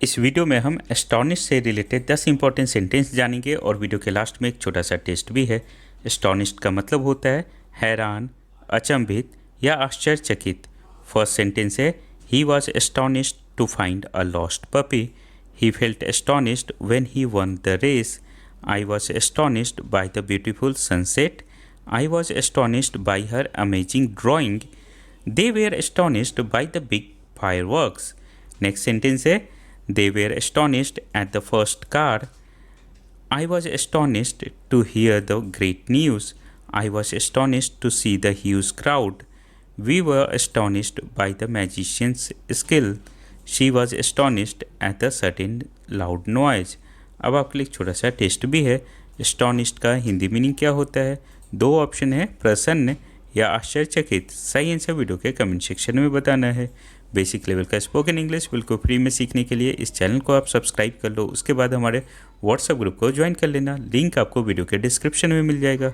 इस वीडियो में हम एस्टॉनिश से रिलेटेड 10 इंपॉर्टेंट सेंटेंस जानेंगे और वीडियो के लास्ट में एक छोटा सा टेस्ट भी है। एस्टॉनिश्ड का मतलब होता है हैरान, अचंभित या आश्चर्यचकित। फर्स्ट सेंटेंस है he was astonished to find a lost puppy. He felt astonished when he won the race. I was astonished by the beautiful sunset. I was astonished by her amazing drawing. They were astonished by the big fireworks. Next sentence है They were astonished at the first car. I was astonished to hear the great news. I was astonished to see the huge crowd. We were astonished by the magician's skill. She was astonished at a certain loud noise. अब आपके लिए एक छोटा सा test भी है। Astonished का Hindi meaning क्या होता है? दो ऑप्शन है, प्रसन्न या आश्चर्यचकित। सही आंसर वीडियो के कमेंट सेक्शन में बताना है। बेसिक लेवल का स्पोकन इंग्लिश बिल्कुल फ्री में सीखने के लिए इस चैनल को आप सब्सक्राइब कर लो। उसके बाद हमारे व्हाट्सएप ग्रुप को ज्वाइन कर लेना। लिंक आपको वीडियो के डिस्क्रिप्शन में मिल जाएगा।